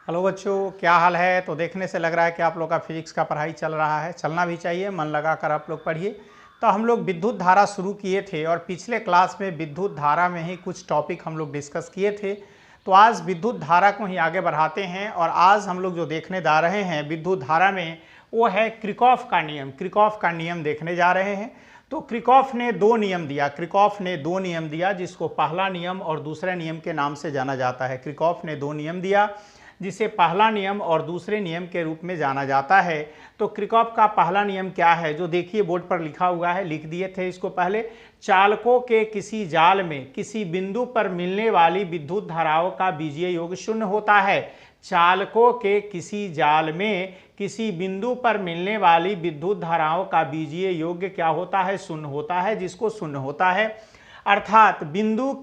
Hello बच्चों, क्या हाल है। तो देखने से लग रहा है कि आप लोग का फिजिक्स का पढ़ाई चल रहा है। चलना भी चाहिए, मन लगा कर आप लोग पढ़िए। तो हम लोग विद्युत धारा शुरू किए थे और पिछले क्लास में विद्युत धारा में ही कुछ टॉपिक हम लोग डिस्कस किए थे। तो आज विद्युत धारा को ही आगे बढ़ाते हैं और आज हम लोग जो देखने जा रहे हैं विद्युत धारा में, वो है क्रिकॉफ का नियम। क्रिकॉफ का नियम देखने जा रहे हैं। तो क्रिकॉफ ने दो नियम दिया, जिसको पहला नियम और दूसरे नियम के नाम से जाना जाता है। क्रिकॉफ ने दो नियम दिया जिसे पहला नियम और दूसरे नियम के रूप में जाना जाता है। तो क्रिकॉफ का पहला नियम क्या है, जो देखिए बोर्ड पर लिखा हुआ है, लिख दिए थे इसको पहले। चालकों के किसी जाल में किसी बिंदु पर मिलने वाली विद्युत धाराओं का बीजीय योग शून्य होता है। चालकों के किसी जाल में किसी बिंदु पर मिलने वाली विद्युत धाराओं का बीजीय योग क्या होता है, शून्य होता है। जिसको शून्य होता है अर्थात बिंदु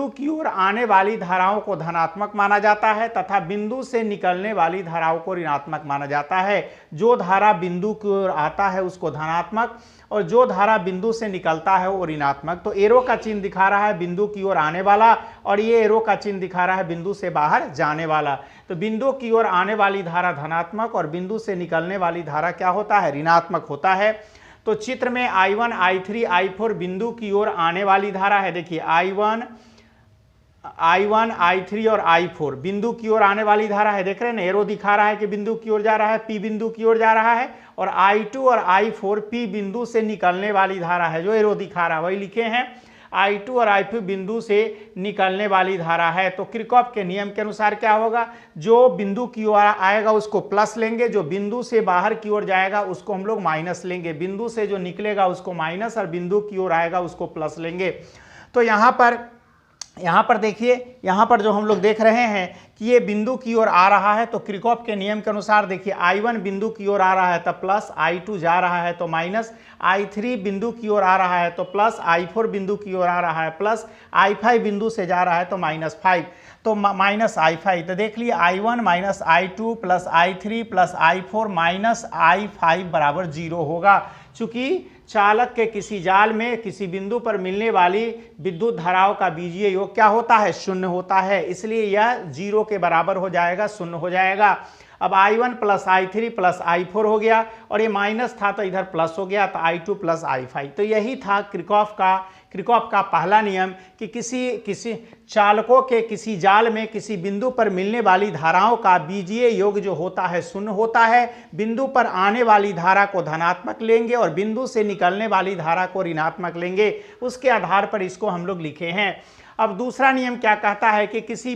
की ओर आने वाली धाराओं को धनात्मक माना जाता है तथा बिंदु से निकलने वाली धाराओं को ऋणात्मक माना जाता है। जो धारा बिंदु की ओर आता है उसको धनात्मक और जो धारा बिंदु से निकलता है वो ऋणात्मक। तो एरो का चिन्ह दिखा रहा है बिंदु की ओर आने वाला और ये एरो का चिन्ह दिखा रहा है बिंदु से बाहर जाने वाला। तो बिंदु की ओर आने वाली धारा धनात्मक और बिंदु से निकलने वाली धारा क्या होता है, ऋणात्मक होता है। तो चित्र में I1, I3, I4 बिंदु की ओर आने वाली धारा है। देखिए I1, I3 और I4 बिंदु की ओर आने वाली धारा है। देख रहे हैं ना, एरो दिखा रहा है कि बिंदु की ओर जा रहा है, P बिंदु की ओर जा रहा है। और I2 और I4 P बिंदु से निकलने वाली धारा है, जो एरो दिखा रहा है वही लिखे हैं। I2 और I4 बिंदु से निकलने वाली धारा है। तो क्रिकॉफ के नियम के अनुसार क्या होगा, जो बिंदु की ओर आएगा उसको प्लस लेंगे, जो बिंदु से बाहर की ओर जाएगा उसको हम लोग माइनस लेंगे। बिंदु से जो निकलेगा उसको माइनस और बिंदु की ओर आएगा उसको प्लस लेंगे। तो यहाँ पर देखिए, यहाँ पर जो हम लोग देख रहे हैं कि ये बिंदु की ओर आ रहा है, तो क्रिकॉफ के नियम के अनुसार देखिए I1 बिंदु की ओर आ रहा है तो प्लस, I2 जा रहा है तो माइनस, I3 बिंदु की ओर आ रहा है तो प्लस, I4 बिंदु की ओर आ रहा है प्लस, I5 बिंदु से जा रहा है तो -5, तो माइनस I5। तो देख लिए I1 minus I2 plus I3 plus I4 minus I5 बराबर 0 होगा। चूंकि चालक के किसी जाल में किसी बिंदु पर मिलने वाली विद्युत धाराओं का बीजीय योग क्या होता है, शून्य होता है, इसलिए यह 0 के बराबर हो जाएगा, शून्य हो जाएगा। अब I1 plus I3 plus I4 हो गया और ये माइनस था तो इधर प्लस हो गया, तो I2 प्लस I5। तो यही था क्रिकॉफ का पहला नियम कि किसी चालकों के किसी जाल में किसी बिंदु पर मिलने वाली धाराओं का बीजीय योग जो होता है शून्य होता है। बिंदु पर आने वाली धारा को धनात्मक लेंगे और बिंदु से निकलने वाली धारा को ऋणात्मक लेंगे। उसके आधार पर इसको हम लोग लिखे हैं। अब दूसरा नियम क्या कहता है कि किसी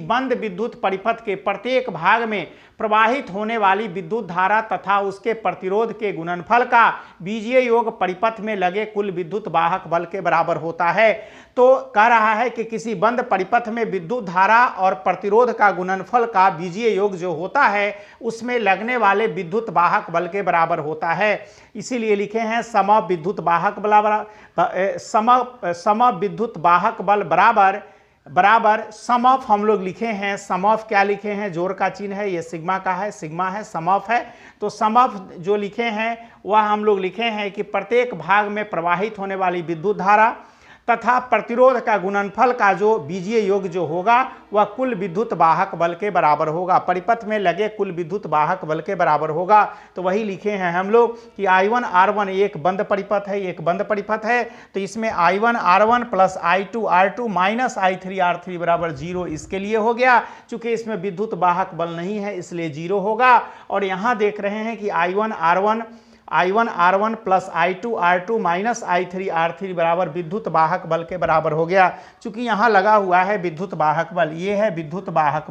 बंद विद्युत परिपथ के प्रत्येक भाग में प्रवाहित होने वाली विद्युत धारा तथा उसके प्रतिरोध के गुणनफल का बीजीय योग परिपथ में लगे कुल विद्युत वाहक बल के बराबर होता है। तो कह रहा है कि किसी बंद परिपथ में विद्युत धारा और प्रतिरोध का गुणनफल का बीजीय योग जो होता है उसमें लगने वाले विद्युत वाहक बल के बराबर होता है। इसीलिए लिखे हैं सम विद्युत वाहक बल बराबर सम ऑफ, हम लोग लिखे हैं सम ऑफ, क्या लिखे हैं, जोर का चिन्ह है, ये सिग्मा का है, सिग्मा है, सम ऑफ है। तो सम ऑफ जो लिखे हैं वह हम लोग लिखे हैं कि प्रत्येक भाग में प्रवाहित होने वाली विद्युत धारा तथा प्रतिरोध का गुणनफल का जो बीजीय योग जो होगा वह कुल विद्युत वाहक बल के बराबर होगा, परिपथ में लगे कुल विद्युत वाहक बल के बराबर होगा। तो वही लिखे हैं हम लोग कि I1 R1 एक बंद परिपथ है, एक बंद परिपथ है, तो इसमें I1 R1 plus I2 R2 minus I3 R3 बराबर 0 इसके लिए हो गया। चूंकि इसमें विद्युत वाहक बल नहीं है इसलिए 0 होगा। और यहाँ देख रहे हैं कि I1 R1 plus I2 R2 minus I3 R3 बराबर विद्युत वाहक बल के बराबर हो गया। चूंकि यहाँ लगा हुआ है विद्युत वाहक बल, ये है विद्युत वाहक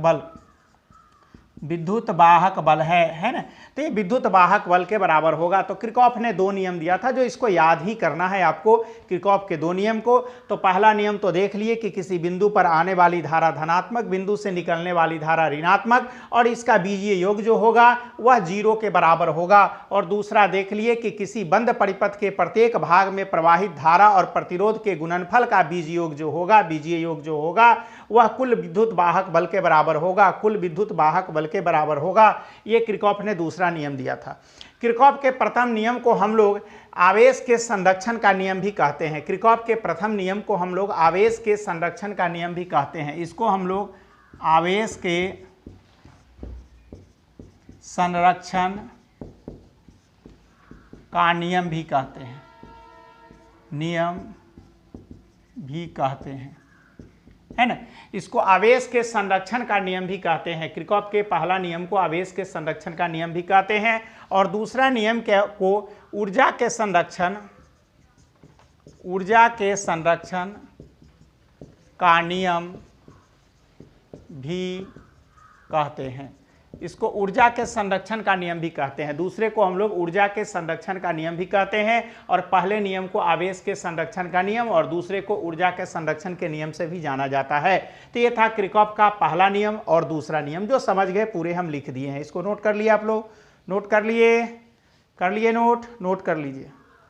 बल है ना, तो ये विद्युत वाहक बल के बराबर होगा। तो क्रिकॉफ ने दो नियम दिया था, जो इसको याद ही करना है आपको, क्रिकॉफ के दो नियम को। तो पहला नियम तो देख लिए कि किसी बिंदु पर आने वाली धारा धनात्मक, बिंदु से निकलने वाली धारा ऋणात्मक, और इसका बीजीय योग जो होगा वह 0 के बराबर होगा। और दूसरा देख लिए कि किसी बंद परिपथ के प्रत्येक भाग में प्रवाहित धारा और प्रतिरोध के गुणनफल का बीजीय योग जो होगा वह कुल विद्युत वाहक बल के बराबर होगा, ये क्रिकॉफ ने दूसरा नियम दिया था। क्रिकॉफ के प्रथम नियम को हम लोग आवेश के संरक्षण का नियम भी कहते हैं। क्रिकॉफ के प्रथम नियम को हम लोग आवेश के संरक्षण का नियम भी कहते हैं। इसको हम लोग आवेश के संरक्षण का नियम भी कहते हैं, नियम भी कहते हैं, है ना। इसको आवेश के संरक्षण का नियम भी कहते हैं। किरचॉफ के पहला नियम को आवेश के संरक्षण का नियम भी कहते हैं, और दूसरा नियम को ऊर्जा के संरक्षण का नियम भी कहते हैं। इसको ऊर्जा के संरक्षण का नियम भी कहते हैं। दूसरे को हम लोग ऊर्जा के संरक्षण का नियम भी कहते हैं, और पहले नियम को आवेश के संरक्षण का नियम और दूसरे को ऊर्जा के संरक्षण के नियम से भी जाना जाता है। तो ये था किरचॉफ का पहला नियम और दूसरा नियम, जो समझ गए पूरे हम लिख दिए हैं। इसको नोट कर लिए आप लोग, नोट कर लिए नोट कर लीजिए।